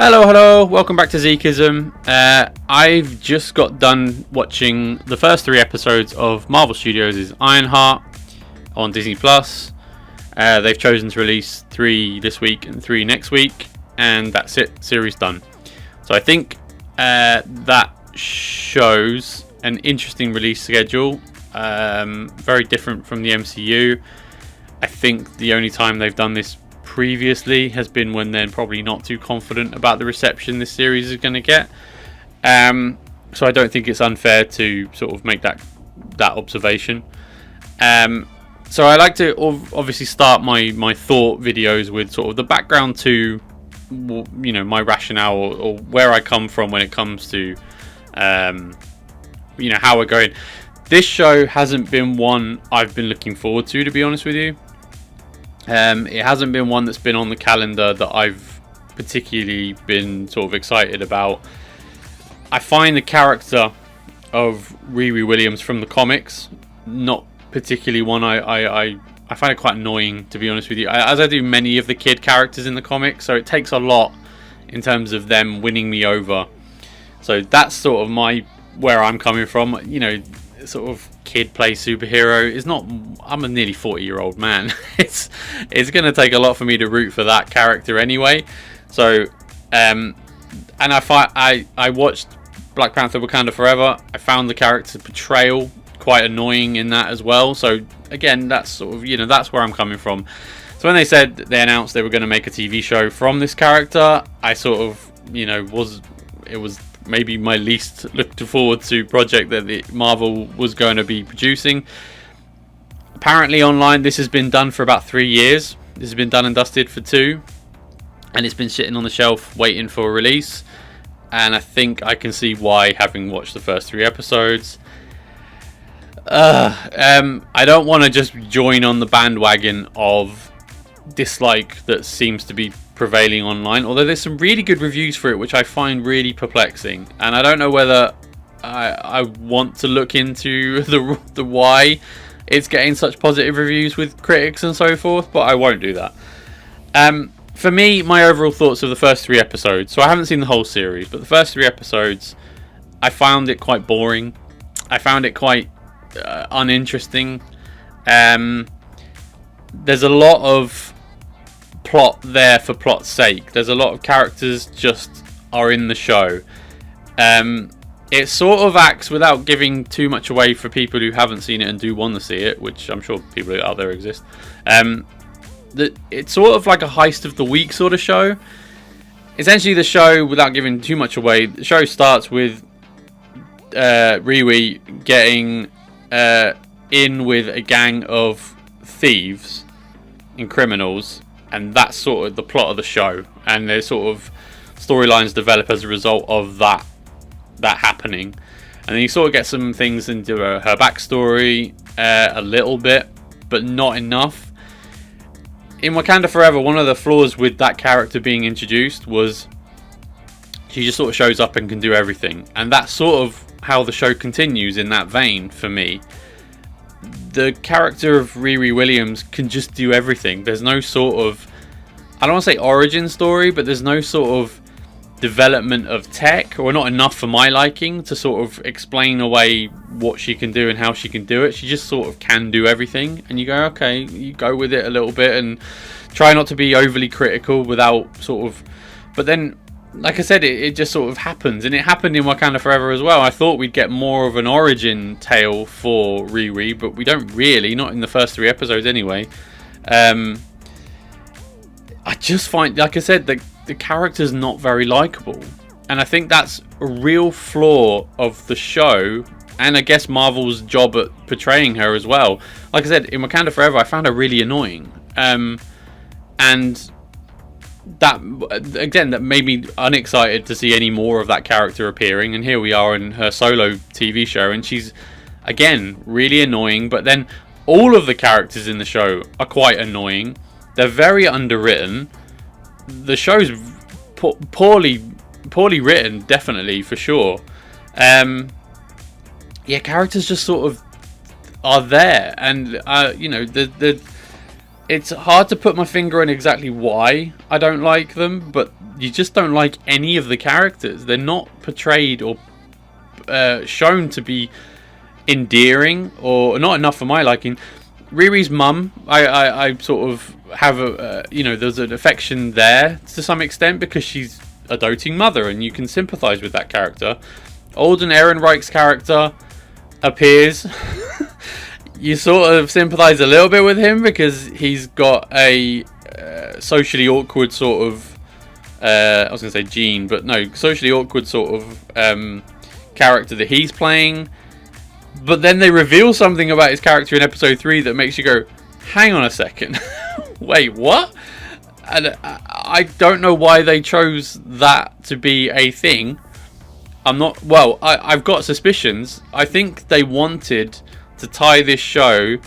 Hello, welcome back to Zekism. I've just got done watching the first 3 episodes of Marvel Studios' Ironheart on Disney+. They've chosen to release 3 this week and 3 next week, and that's it, series done. So I think that shows an interesting release schedule, very different from the MCU. I think the only time they've done this previously has been when they're probably not too confident about the reception this series is going to get. So I don't think it's unfair to sort of make that observation. So I like to obviously start my thought videos with sort of the background to, you know, my rationale or where I come from when it comes to, you know, how we're going. This show hasn't been one I've been looking forward to be honest with you. It hasn't been one that's been on the calendar that I've particularly been sort of excited about. I find the character of Riri Williams from the comics not particularly one I find it quite annoying, to be honest with you, as I do many of the kid characters in the comics, so it takes a lot in terms of them winning me over. So that's sort of where I'm coming from. You know, sort of kid play superhero is not. I'm a nearly 40-year-old man. It's going to take a lot for me to root for that character anyway. So and I watched Black Panther: Wakanda Forever. I found the character portrayal quite annoying in that as well. So again, that's sort of, you know, that's where I'm coming from. So when they announced they were going to make a TV show from this character, I sort of, you know, it was maybe my least looked forward to project that Marvel was going to be producing. Apparently online this has been done for about 3 years. This has been done and dusted for 2, and it's been sitting on the shelf waiting for a release. And I think I can see why, having watched the first 3 episodes. I don't want to just join on the bandwagon of dislike that seems to be prevailing online, although there's some really good reviews for it which I find really perplexing, and I don't know whether I want to look into the why it's getting such positive reviews with critics and so forth, but I won't do that. For me, my overall thoughts of the first 3 episodes, so I haven't seen the whole series, but the first 3 episodes, I found it quite boring. I found it quite uninteresting. There's a lot of plot there for plot's sake. There's a lot of characters just are in the show. It sort of acts, without giving too much away for people who haven't seen it and do want to see it, which I'm sure people out there exist. It's sort of like a heist of the week sort of show. Essentially, the show, without giving too much away, the show starts with Riri getting in with a gang of thieves and criminals, and that's sort of the plot of the show, and there's sort of storylines develop as a result of that happening. And then you sort of get some things into her backstory a little bit, but not enough. In Wakanda Forever, one of the flaws with that character being introduced was she just sort of shows up and can do everything, and that's sort of how the show continues in that vein for me. The character of Riri Williams can just do everything. There's no sort of, I don't want to say origin story, but there's no sort of development of tech, or not enough for my liking, to sort of explain away what she can do and how she can do it. She just sort of can do everything, and you go, okay, you go with it a little bit and try not to be overly critical without sort of, but then, like I said, it just sort of happens, and it happened in Wakanda Forever as well. I thought we'd get more of an origin tale for Riri, but we don't really, not in the first 3 episodes anyway. I just find, like I said, the character's not very likable, and I think that's a real flaw of the show, and I guess Marvel's job at portraying her as well. Like I said, in Wakanda Forever, I found her really annoying, and that, again, that made me unexcited to see any more of that character appearing. And here we are in her solo TV show, and she's, again, really annoying. But then all of the characters in the show are quite annoying. They're very underwritten. The show's poorly written, definitely, for sure. Yeah, characters just sort of are there, and you know, it's hard to put my finger on exactly why I don't like them, but you just don't like any of the characters. They're not portrayed or shown to be endearing, or not enough for my liking. Riri's mum, I sort of have there's an affection there to some extent because she's a doting mother and you can sympathise with that character. Alden Ehrenreich's character appears. You sort of sympathise a little bit with him because he's got a socially awkward sort of I was going to say gene, but no, socially awkward sort of character that he's playing. But then they reveal something about his character in episode 3 that makes you go, hang on a second. Wait, what? And I don't know why they chose that to be a thing. I've got suspicions. I think they wanted to tie this show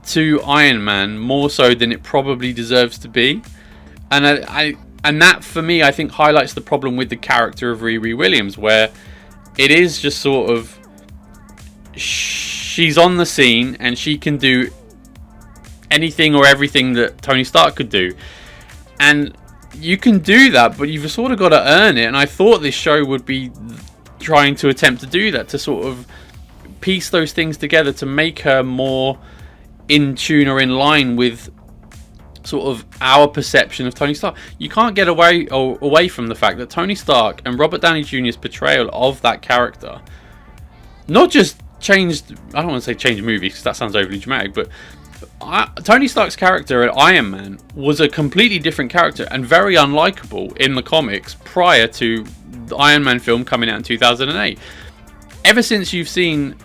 to Iron Man more so than it probably deserves to be. And and that, for me, I think highlights the problem with the character of Riri Williams, where it is just sort of, she's on the scene and she can do anything or everything that Tony Stark could do, and you can do that, but you've sort of got to earn it. And I thought this show would be trying to attempt to do that, to sort of piece those things together to make her more in tune or in line with sort of our perception of Tony Stark. You can't get away from the fact that Tony Stark and Robert Downey Jr.'s portrayal of that character not just changed, I don't want to say change movies because that sounds overly dramatic, but Tony Stark's character at Iron Man was a completely different character and very unlikable in the comics prior to the Iron Man film coming out in 2008. Ever since you've seen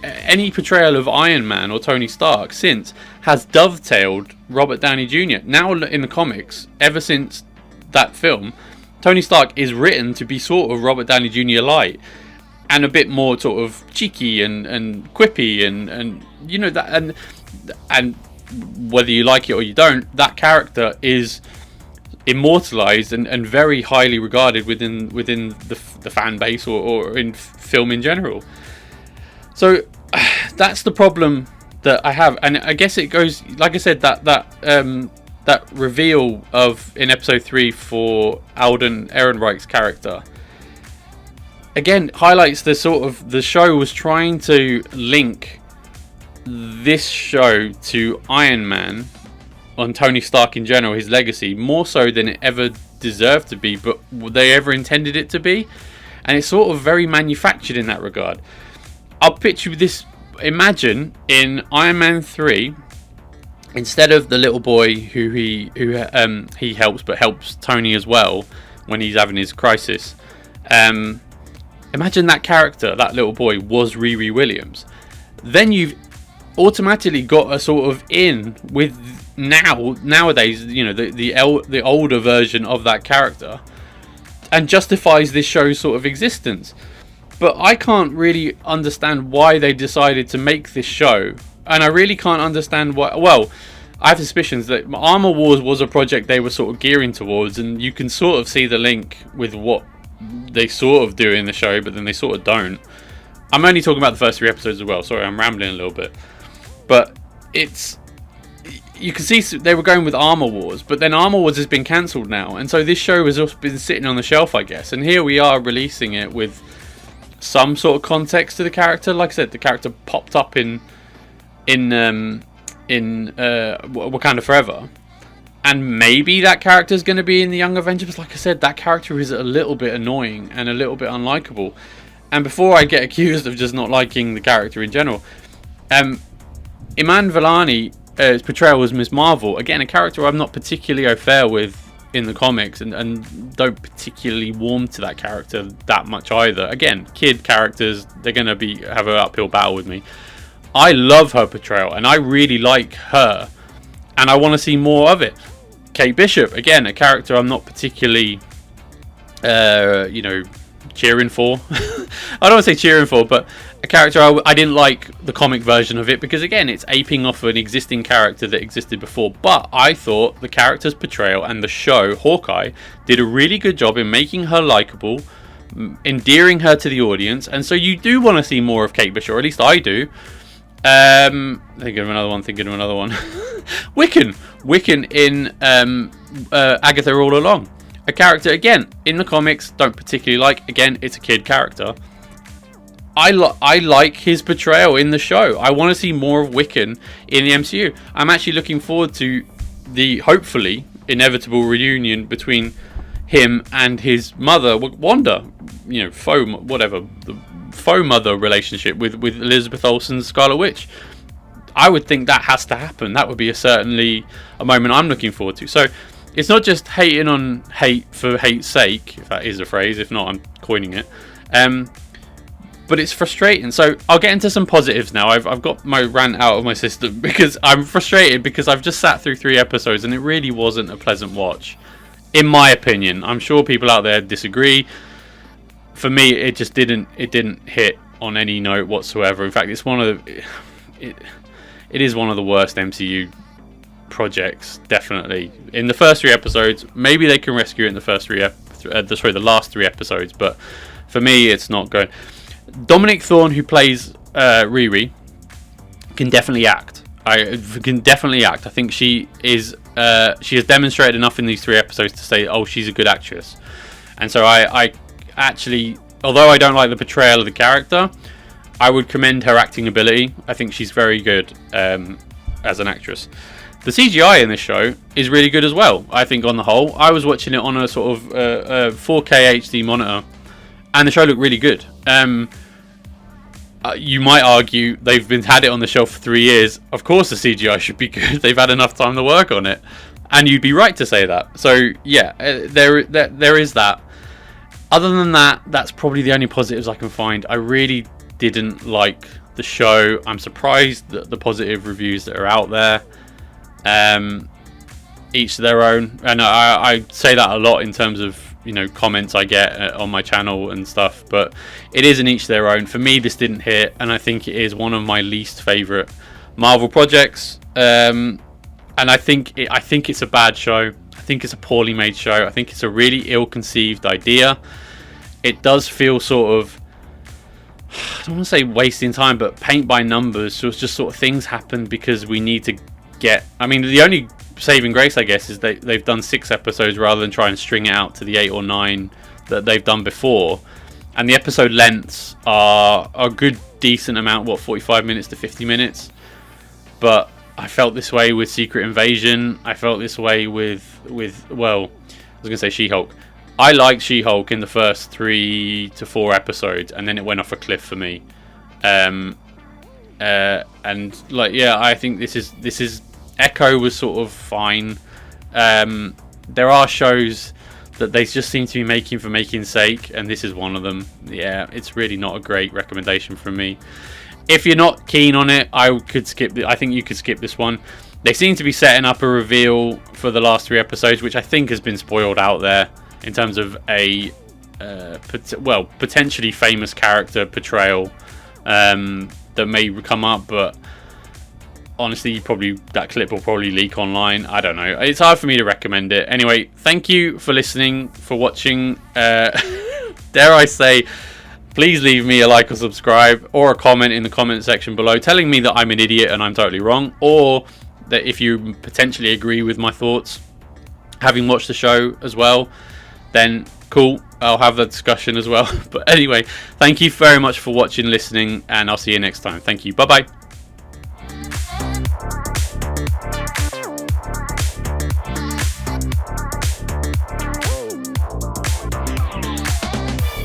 any portrayal of Iron Man or Tony Stark since has dovetailed Robert Downey Jr. Now in the comics, ever since that film, Tony Stark is written to be sort of Robert Downey Jr. light, and a bit more sort of cheeky and quippy and you know that, and whether you like it or you don't, that character is immortalized and very highly regarded within the fan base or in film in general. So that's the problem that I have, and I guess it goes, like I said, that reveal of in episode 3 for Alden Ehrenreich's character again highlights the sort of, the show was trying to link this show to Iron Man on Tony Stark in general, his legacy, more so than it ever deserved to be, but they ever intended it to be, and it's sort of very manufactured in that regard. I'll picture this. Imagine in Iron Man 3, instead of the little boy who he helps, but helps Tony as well when he's having his crisis. Imagine that character, that little boy, was Riri Williams. Then you've automatically got a sort of in with nowadays, you know, the older version of that character, and justifies this show's sort of existence. But I can't really understand why they decided to make this show, and I really can't understand why. Well, I have suspicions that Armor Wars was a project they were sort of gearing towards, and you can sort of see the link with what they sort of do in the show, but then they sort of don't. I'm only talking about the first 3 episodes as well. Sorry, I'm rambling a little bit. But you can see they were going with Armor Wars, but then Armor Wars has been cancelled now, and so this show has also been sitting on the shelf, I guess. And here we are releasing it with some sort of context to the character. Like I said, the character popped up in Wakanda Forever, and maybe that character is going to be in the Young Avengers. Like I said, that character is a little bit annoying and a little bit unlikable. And before I get accused of just not liking the character in general, Iman Vellani's portrayal as Ms. Marvel, again, a character I'm not particularly au fait with in the comics, and don't particularly warm to that character that much either. Again, kid characters, they're going to have an uphill battle with me. I love her portrayal, and I really like her, and I want to see more of it. Kate Bishop, again, a character I'm not particularly, cheering for. I don't want to say cheering for, but a character I didn't like the comic version of it, because again, it's aping off an existing character that existed before. But I thought the character's portrayal and the show, Hawkeye, did a really good job in making her likable, endearing her to the audience, and so you do want to see more of Kate Bishop, or at least I do. Thinking of another one. Wiccan. Wiccan in Agatha All Along. A character, again, in the comics, don't particularly like. Again, it's a kid character. I like his portrayal in the show. I want to see more of Wiccan in the MCU. I'm actually looking forward to the, hopefully, inevitable reunion between him and his mother, Wanda. You know, the faux mother relationship with Elizabeth Olsen's Scarlet Witch. I would think that has to happen. That would be certainly a moment I'm looking forward to. So it's not just hating on hate for hate's sake, if that is a phrase. If not, I'm coining it. But it's frustrating. So I'll get into some positives now. I've got my rant out of my system because I'm frustrated because I've just sat through 3 episodes and it really wasn't a pleasant watch, in my opinion. I'm sure people out there disagree. For me, it just didn't hit on any note whatsoever. In fact, it's one of the it is one of the worst MCU projects, definitely. In the first 3 episodes, maybe they can rescue it in the first the last 3 episodes, but for me, it's not good. Dominic Thorne, who plays Riri, can definitely act. I think she has demonstrated enough in these 3 episodes to say, oh, she's a good actress. And so I actually, although I don't like the portrayal of the character, I would commend her acting ability. I think she's very good as an actress. The CGI in this show is really good as well, I think, on the whole. I was watching it on a sort of 4K HD monitor, and the show looked really good. You might argue they've had it on the shelf for 3 years. Of course the CGI should be good. They've had enough time to work on it. And you'd be right to say that. So, yeah, there is that. Other than that, that's probably the only positives I can find. I really didn't like the show. I'm surprised that the positive reviews that are out there. Each to their own. And I say that a lot in terms of, you know, comments I get on my channel and stuff, but it is an each their own. For me, this didn't hit, and I think it is one of my least favorite Marvel projects. And I think it's a bad show. I think it's a poorly made show. I think it's a really ill-conceived idea. It does feel sort of, I don't want to say wasting time, but paint by numbers. So it's just sort of things happen because we need to get. I mean, the only saving grace, I guess, is they've done 6 episodes rather than try and string it out to the 8 or 9 that they've done before. And the episode lengths are a good, decent amount, 45 minutes to 50 minutes. But I felt this way with Secret Invasion. I felt this way with well, I was going to say She-Hulk. I liked She-Hulk in the first 3 to 4 episodes, and then it went off a cliff for me. And like, yeah, I think this is Echo was sort of fine. There are shows that they just seem to be making for making's sake, and this is one of them. Yeah, it's really not a great recommendation from me. If you're not keen on it, I think you could skip this one. They seem to be setting up a reveal for the last 3 episodes, which I think has been spoiled out there in terms of a potentially famous character portrayal that may come up, but honestly, that clip will probably leak online. I don't know. It's hard for me to recommend it. Anyway, thank you for listening, for watching. Dare I say, please leave me a like or subscribe or a comment in the comment section below telling me that I'm an idiot and I'm totally wrong, or that if you potentially agree with my thoughts, having watched the show as well, then cool, I'll have that discussion as well. But anyway, thank you very much for watching, listening, and I'll see you next time. Thank you. Bye-bye.